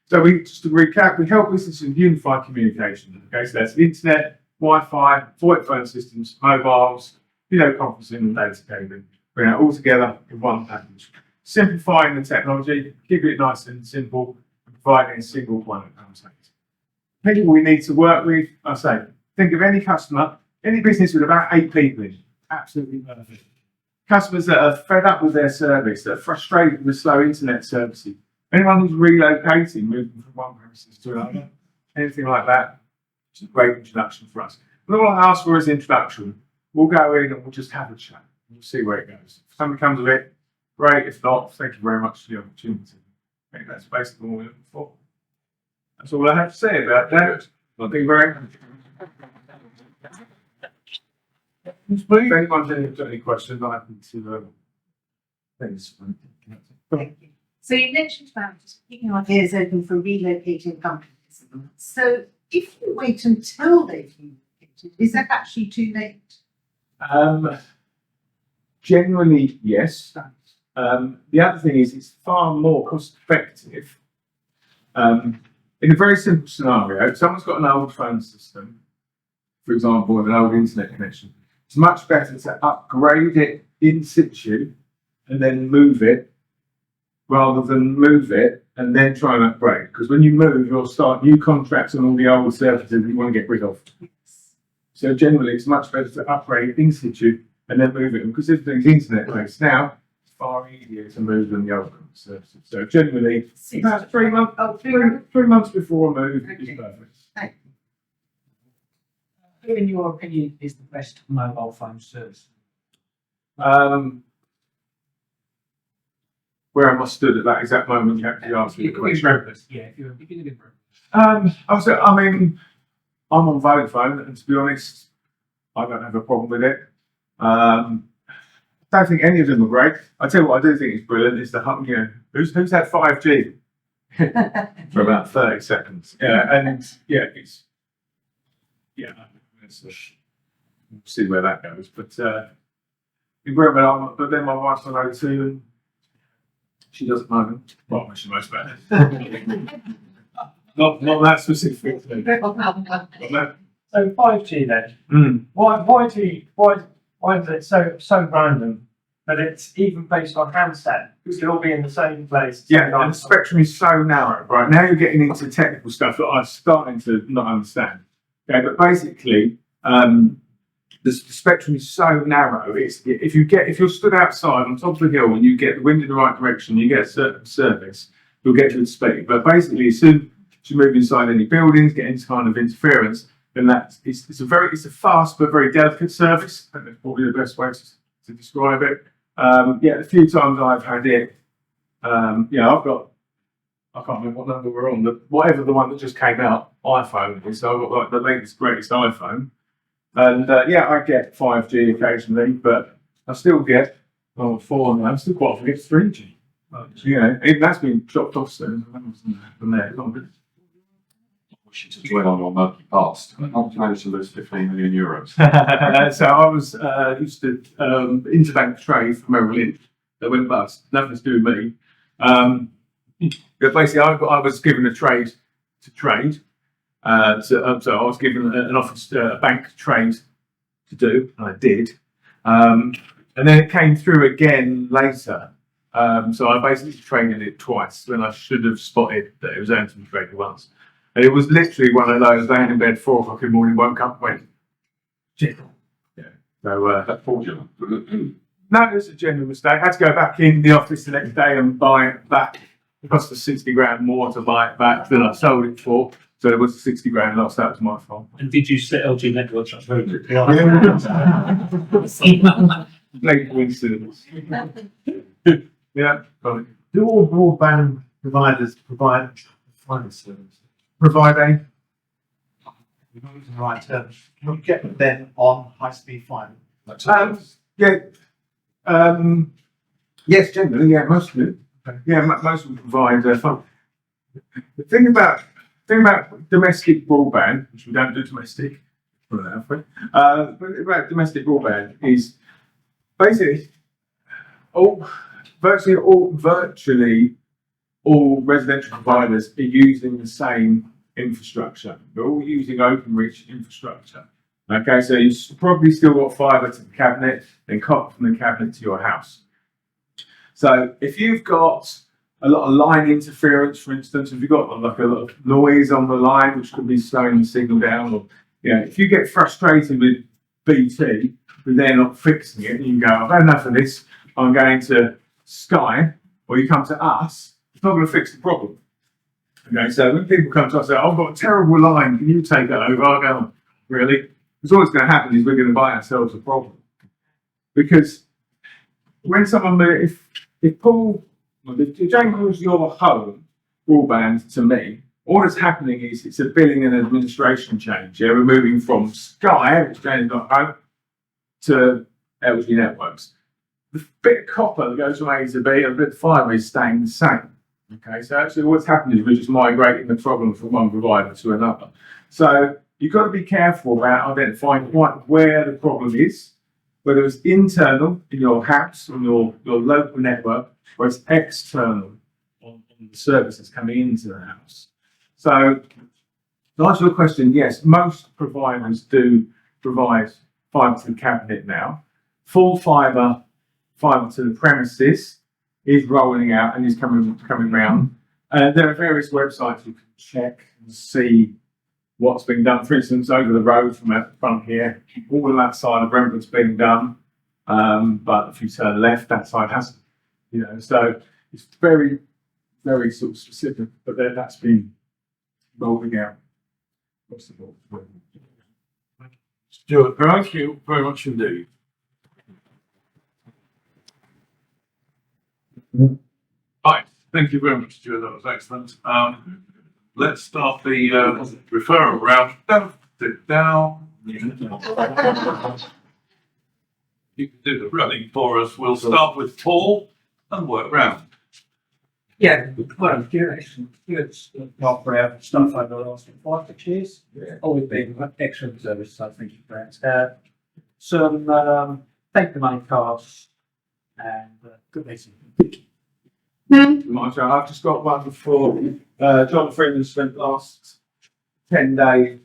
So just to recap, we help businesses with unified communication. Okay, so that's the internet, Wi-Fi, VoIP phone systems, mobiles, video conferencing and data cabling. Bring it all together in one package. Simplifying the technology, keeping it nice and simple, and providing a single point of contact. People we need to work with, I say, think of any customer, any business with about 8 people in, absolutely perfect. Customers that are fed up with their service, that are frustrated with slow internet services. Anyone who's relocating, moving from one premises to another, anything like that, it's a great introduction for us. And all I ask for is introduction. We'll go in and we'll just have a chat. We'll see where it goes. If something comes of it, great. If not, thank you very much for the opportunity. I think that's basically all we're looking for. That's all I have to say about that. Thank you very much. If anyone's got any questions, I'm happy to things. Thank you. So you mentioned about keeping our ears open for relocating companies. So if you wait until they've relocated, is that actually too late? Generally, yes. The other thing is it's far more cost effective. In a very simple scenario, if someone's got an old phone system, for example, with an old internet connection, it's much better to upgrade it in situ and then move it rather than move it and then try and upgrade. Because when you move, you'll start new contracts on all the old services you want to get rid of. So generally, it's much better to upgrade in situ and then move it. Because everything's internet-based now, it's far easier to move than the old services. So generally, about 3 months, 3 months before a move is perfect. Who, in your opinion, is the best mobile phone service? Where am I stood at that exact moment? You actually asked me the question. Yeah, if you're beginning in Brooklyn. I'm on Vodafone, and to be honest, I don't have a problem with it. I don't think any of them are great. I tell you what I do think is brilliant is who's had 5G for about 30 seconds. We'll see where that goes. But in Brooklyn, but then my wife's on O2 and she doesn't know. Well, she knows better. not that specific. So 5G then. Why is it so random that it's even based on handset? Because it'll all be in the same place. Yeah, and the spectrum is so narrow. Right now, you're getting into technical stuff that I'm starting to not understand. Okay, but basically, the spectrum is so narrow. If you're stood outside on top of the hill and you get the wind in the right direction, you get a certain service, you'll get good speed. But basically, as soon as you move inside any buildings, get into kind of interference, then it's a fast but very delicate service. I think that's probably the best way to describe it. The few times I've had it, I've got I can't remember what number we're on, whatever the one that just came out, iPhone is, so I've got like the latest, greatest iPhone. And yeah, I get 5G occasionally, but I still get, 4 now, I still quite often get 3G. You know, even that's been chopped off soon. From there, Wish you to dwell on your murky past. How did you manage to lose 15 million euros? So I was used to interbank trade for Merrill Lynch that went bust. Nothing to do with me. But basically, I was given a trade to trade. So I was given an office, a bank trade to do, and I did. And then it came through again later. So I basically traded it twice when I should have spotted that it was only to be traded once. And it was literally one of those, laying in bed 4 o'clock in the morning, woke up and went, shit. Yeah. So, That fraudulent. no, it was a genuine mistake. I had to go back in the office the next day and buy it back. It cost us 60 grand more to buy it back than I sold it for. So it was 60 grand loss. That was my fault. And did you set LG Networks up very quickly? Late coincidence. Yeah. Probably. Do all broadband providers provide fiber service? Provide a, we're not using the right term, can you get them on high-speed fiber? Yeah. Yes, generally, yeah, most of them. Yeah, most of them provide fun. The thing about domestic broadband, which we don't do domestic, but about domestic broadband is basically virtually all residential providers are using the same infrastructure. They're all using OpenReach infrastructure. Okay, so you've probably still got fibre to the cabinet, then copper from the cabinet to your house. So if you've got a lot of line interference, for instance, if you've got like a lot of noise on the line, which could be slowing the signal down, or if you get frustrated with BT, but they're not fixing it, and you can go, I've had enough of this, I'm going to Sky, or you come to us, it's not going to fix the problem. Okay, so when people come to us and say, I've got a terrible line, can you take that over? I go, really? Because all that's going to happen is we're going to buy ourselves a problem. Because when someone, if Jane moves your home broadband to me, all that's happening is it's a billing and administration change. Yeah, we're moving from Sky, which Jane's got home, to LG Networks. The bit of copper that goes from A to B and a bit of fibre is staying the same. Okay, so actually what's happening is we're just migrating the problem from one provider to another. So you've got to be careful about identifying quite where the problem is, whether it's internal in your house, on your local network, or it's external on the services coming into the house. So to answer your question, yes, most providers do provide fibre to the cabinet now. Full fibre to the premises is rolling out and is coming round. There are various websites you can check and see what's being done. For instance, over the road from out the front here, all of that side of Brentwood's being done, but if you turn left, that side hasn't. So it's very, very sort of specific, but then that's been rolling out across the board. Stuart, thank you very much indeed. Right, thank you very much, Stuart. That was excellent. Let's start the referral round. Don't sit down. You can do the running for us. We'll start with Paul and work round. Yeah, well, Stuart's for our stuff over the last 5 6 years. Always been excellent service, so thank you for that. Some take the money cards and good meeting. Marshall, I've just got one for John Freeman spent the last 10 days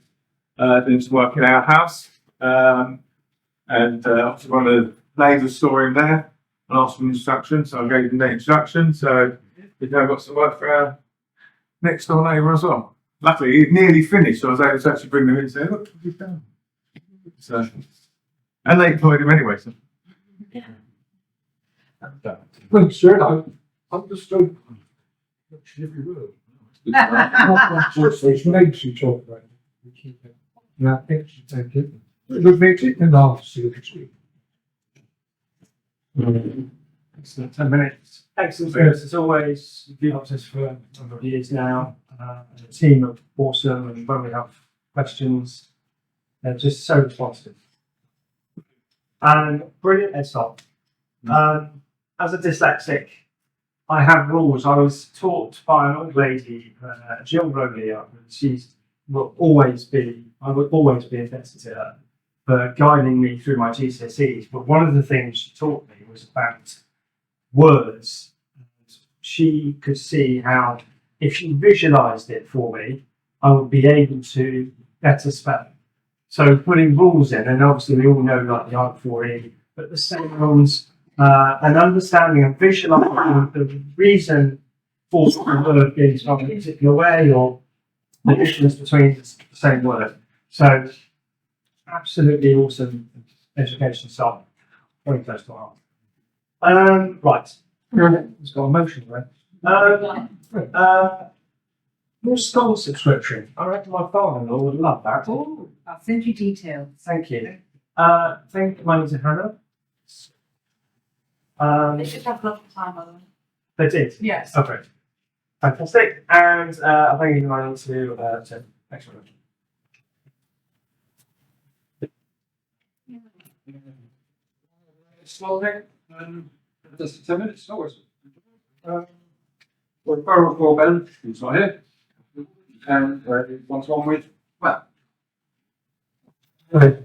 doing some work in our house. And obviously one of the neighbours saw him there and asked for an introduction, so I gave him the introduction. So we've now got some work for our next door neighbour as well. Luckily, he'd nearly finished, so I was able to actually bring them in and say, look what you've done. So, and they employed him anyway. So. Thanks, sir. I understood. Every word. It's makes you talk about it. And I think you take it. It makes it and I'll see what you Excellent, 10 minutes. Excellent service as always. You've been up to us for a number of years now. The team are awesome, and when we have questions, they're just so responsive. And brilliant headstart. As a dyslexic, I have rules. I was taught by an old lady, Jill Rowley, I would always be indebted to her for guiding me through my GCSEs. But one of the things she taught me was about words. She could see how, if she visualised it for me, I would be able to better spell. So putting rules in, and obviously we all know like the I4E, but the sounds, and understanding and visualising the reason for the word being spelled in a particular way, or the difference between the same word. So absolutely awesome education style. Very close to our heart. Right. It's got a motion, right? More school subscription. I reckon my father-in-law would love that. Oh, I'll send you details. Thank you. Thank you, money to Hannah. They should have a lot of time on them. They did? Yes. Okay. Fantastic. And I thank you, money to Tim. Thanks very much. Slowly, just 10 minutes, no worries. Referral for Ben, he's not here. And one's one with, well. Okay.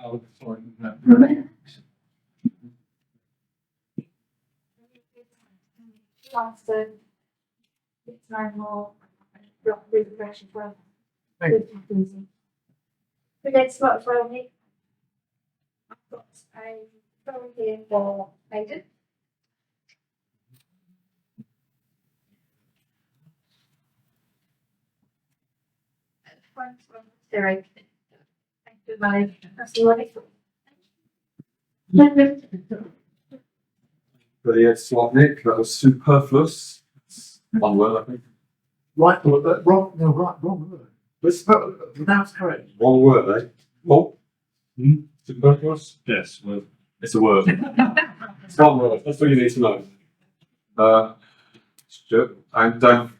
Oh, sorry. No. Faster. It's no more. Really fresh as well. Thank you. The next one for me. I've got a phone here for Hayden. Thank you, Molly. That's the one. Brilliant, slot Nick, that was superfluous. One word, I think. Right, wrong word. But now it's correct. Wrong word, eh? Paul? Superfluous? Yes, well, it's a word. It's one word, that's all you need to know. Stuart, and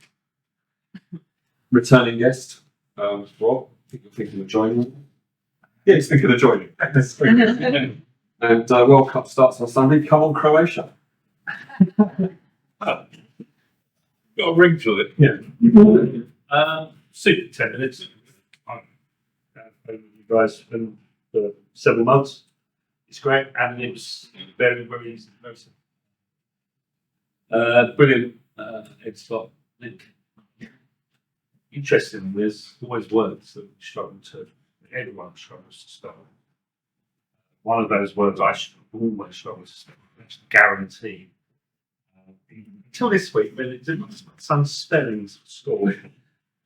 returning guest, Rob, I think you're thinking of joining. Yeah, he's thinking of joining. And World Cup starts on Sunday. Come on, Croatia. Got a ring to it. Yeah. Super 10 minutes. I've been with you guys for several months. It's great, and it was very, very easy. Very simple. Brilliant. It's like Nick. Interesting. There's always words that we struggle to. Everyone struggles to spell. One of those words I always struggle to spell. That's guarantee. Until this week, when it did my son's spelling score.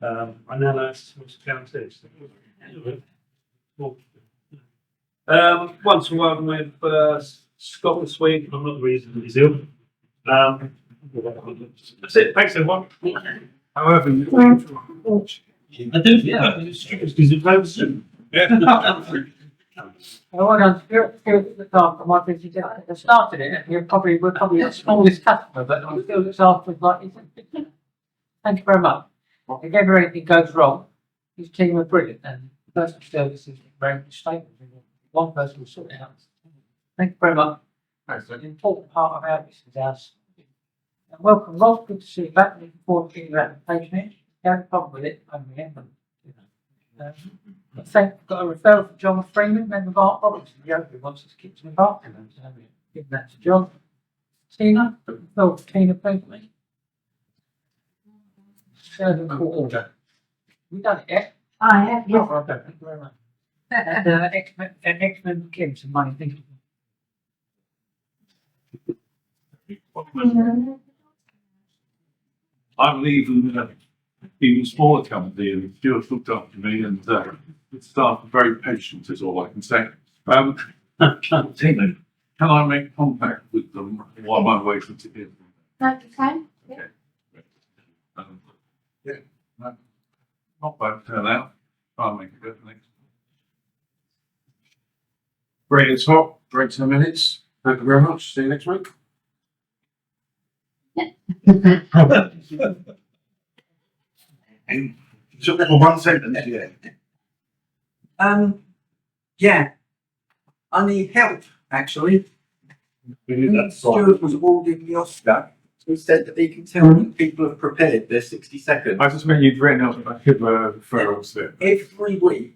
I now know it's guarantee. Once a while with Scott this week. I'm not the reason that he's ill. That's it. Thanks, everyone. However, I do, yeah. It's true because it knows him. Well, well done. Spirit looks after my busy day. I started it. We're probably the smallest customer, but I'm still looks after it like it's. Thank you very much. If ever anything goes wrong, his team are brilliant, and personal service is very much stable. One person will sort it out. Thank you very much. It's an important part of our business house. And welcome, Rob. Good to see you back. Looking forward to getting your application in. Don't have a problem with it over here, but I think I've got a referral from John Freeman, member of Art Robertson, who wants us to keep some parking. So give that to John. Tina, well, Tina, please. Servant court order. We done it yet? I have, yes. Oh, okay, thank you very much. And ex-member Kim, some money, thank you. I'm leaving even smaller company, and Stuart looked after me, and the staff are very patient, is all I can say. Tina, can I make contact with them while I'm waiting to hear from them? Okay. Yeah. Not bad turnout. Try and make it good next. Brilliant top, great 10 minutes. Thank you very much. See you next week. So for one sentence, yeah. Yeah. I need help, actually. That's Stuart was awarded the Oscar. He said that he can tell when people have prepared their 60 seconds. I just meant you'd written out a couple of referrals there. Every week,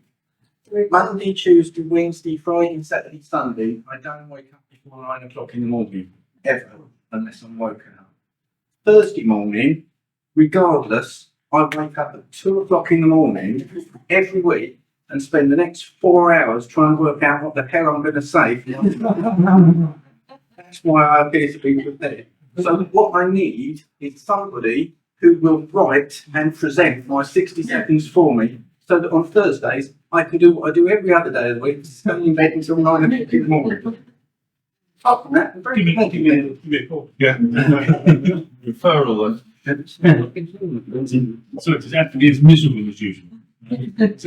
Monday, Tuesday, Wednesday, Friday, Saturday, Sunday, I don't wake up before 9 o'clock in the morning, ever, unless I'm woken up. Thursday morning, regardless, I wake up at 2 o'clock in the morning every week and spend the next 4 hours trying to work out what the hell I'm going to say. That's why I appear to be prepared. So what I need is somebody who will write and present my 60 seconds for me, so that on Thursdays I can do what I do every other day of the week, stay in bed until 9 o'clock in the morning. Apart from that, I'm very confident. Yeah. Referral then. So it's actually as miserable as usual. Good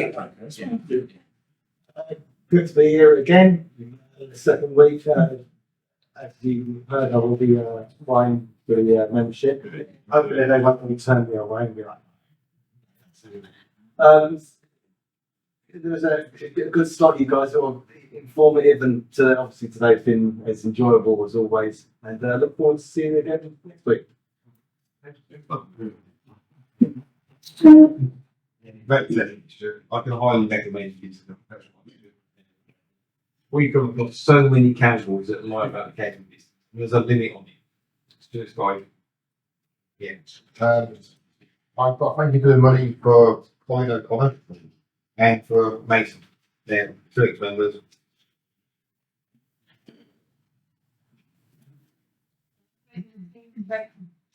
to be here again. The second week, as you heard, I will be applying for the membership. Hopefully, they won't really turn me away and be like, there was a good slot. You guys are informative, and obviously today's been as enjoyable as always. And look forward to seeing you again next week. I can highly recommend you to the professional. We come across so many casuals that lie about the catering business. There's a limit on it. It's just like, yeah. I've got thank you for the money for Colin O'Connor and for Mason. They're 2 ex-members.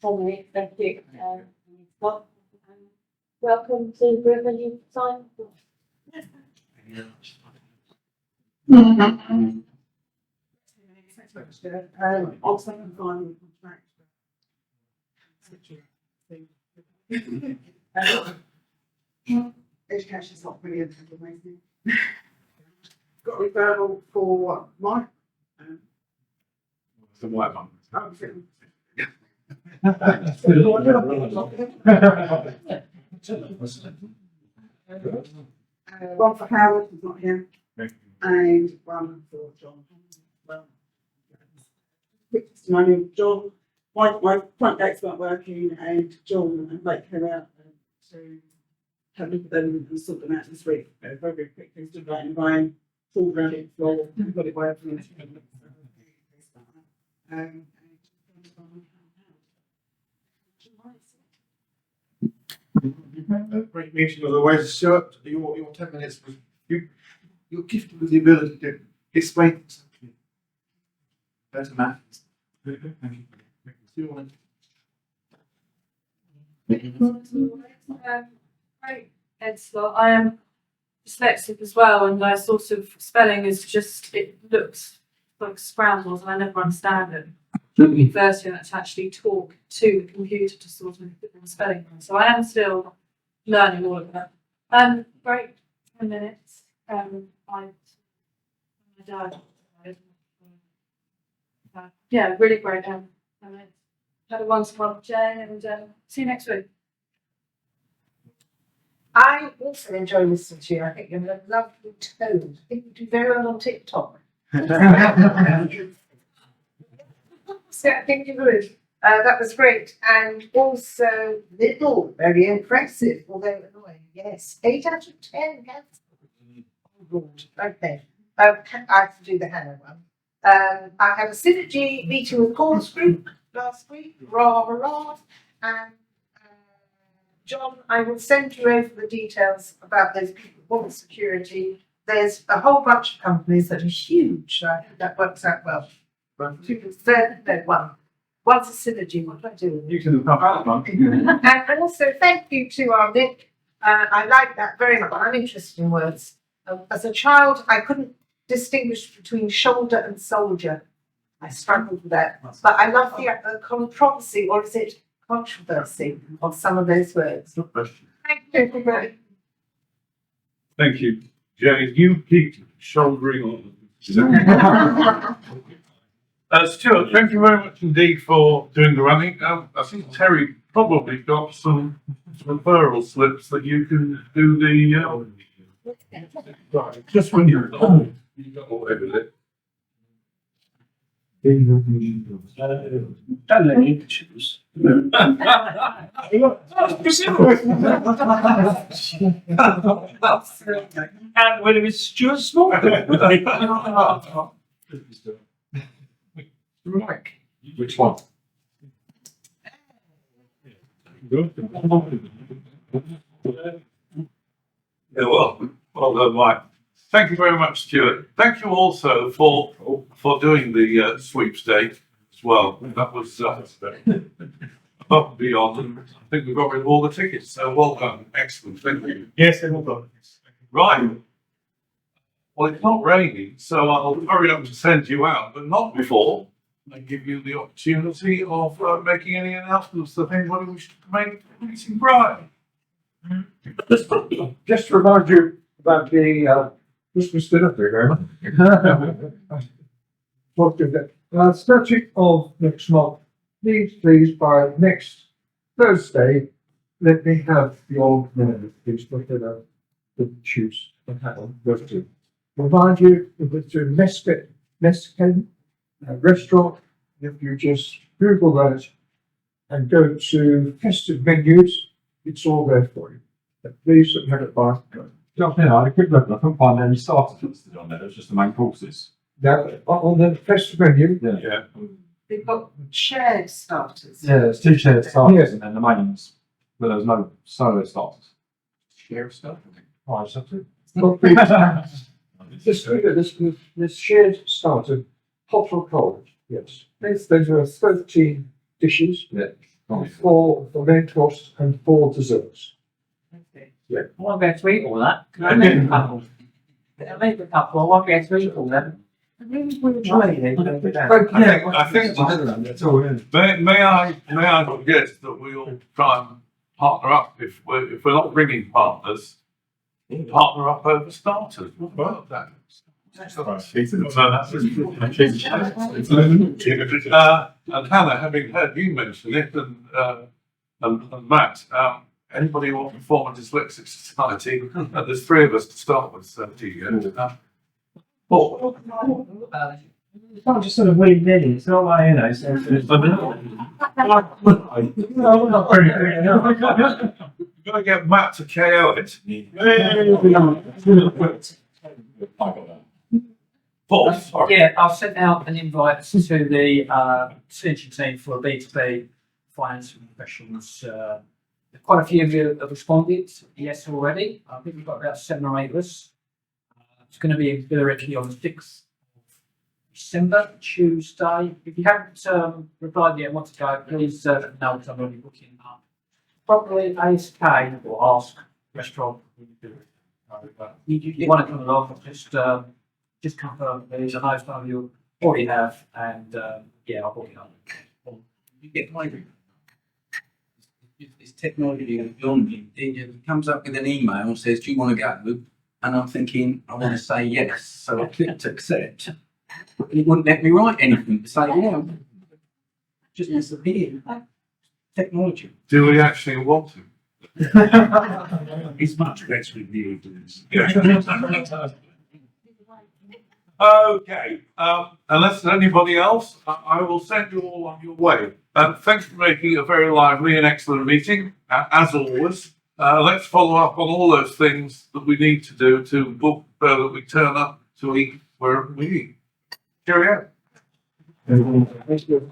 Formally, thank you. Scott, welcome to the group when you sign. I'll second final contract. Education's not brilliant, amazing. Got a referral for Mike. The white one. One for Howard, who's not here, and one for John. Well, quick testimonial, John, my front gates weren't working, and John and Blake came out to have a look at them and sort them out this week. Very, very quickly, stood right in Brian, pulled around the floor, got it working. Great meeting as always, Stuart. Your 10 minutes, you're gifted with the ability to explain something better maths. Very good, thank you. Great, Ed Slot. I am dyslexic as well, and I sort of spelling is just, it looks like scrambles, and I never understand it. At university, I had to actually talk to the computer to sort of put the spelling on. So I am still learning all of that. Great, 10 minutes. My dad. Yeah, really great. I had a wonderful one with Jane, and see you next week. I also enjoy listening to you. I think you're a lovely tone. I think you do very well on TikTok. So I think you would. That was great. And also little, very impressive, although annoying. Yes, 8 out of 10. Yes. Good. Okay. I have to do the Hannah one. I had a synergy meeting with Paul's group last week. Rah. And John, I will send you over the details about those people who want security. There's a whole bunch of companies that are huge. So I think that works out well. One's a synergy. What do I do? You can have that one. And also, thank you to our Nick. I like that very much. I'm interested in words. As a child, I couldn't distinguish between shoulder and soldier. I struggled with that. But I love the controversy, or is it controversy, of some of those words. Thank you, everybody. Thank you, Jane. You keep shouldering on. Stuart, thank you very much indeed for doing the running. I think Terry probably got some referral slips that you can do the, right, just when you're old, you got all over it. Don't let you choose. And when it was Stuart Small. Right. Which one? Yeah, well done, Mike. Thank you very much, Stuart. Thank you also for doing the sweepstake as well. That was above and beyond. I think we got rid of all the tickets, so well done. Excellent. Thank you. Yes, well done. Right. Well, it's not raining, so I'll hurry up to send you out, but not before I give you the opportunity of making any announcements of anybody wish to make meeting Brian. Just to remind you about the Christmas dinner program. What did that? Starting of next month. Please, by next Thursday, let me have your menu. Please look at the choose. Remind you if it's a Mexican restaurant. If you just Google that and go to festive menus, it's all there for you. But please have it by. I had a quick look, I couldn't find any starters listed on there, it was just the main courses. Now, on the festive menu, Yeah. They've got shared starters. Yeah, there's two shared starters Yes. and then the mains, but there's no solo starters. Share stuff. Oh, I just have to. this shared starter, hot or cold, yes. Those are 13 dishes, Yeah. 4 for main course and 4 desserts. I won't be able to eat all that. Can I make a couple? I'll make a couple. I won't be able to eat all them. I think may I suggest that we all try and partner up if we're not bringing partners, partner up over starters. What about that? And Hannah, having heard you mention it, and Matt, anybody who wants to form a dyslexic society, there's 3 of us to start with, so do you go. Paul. It's not just sort of willy-nilly, it's not like, you know, so. You've got to get Matt to KO it. Paul, sorry. Yeah, I've sent out an invite to the teaching team for B2B finance professionals. Quite a few of you have responded, yes, already. I think we've got about 7 or 8 of us. It's going to be directly on the 6th of December, Tuesday. If you haven't replied yet and want to go, please know I'm already booking up. Probably ASK or Ask Restaurant. You want to come along, just confirm, please. I know some of you already have, and yeah, I'll book it up. You get my it's technology beyond me. It comes up with an email and says, "Do you want to go?" And I'm thinking, I want to say yes. So I clicked accept. It wouldn't let me write anything to say yeah. Just disappeared. Technology. Do we actually want to? It's much better with you than this. Okay, unless there's anybody else, I will send you all on your way. Thanks for making a very lively and excellent meeting, as always. Let's follow up on all those things that we need to do to book that we turn up to eat wherever we eat. Cheerio. Thank you.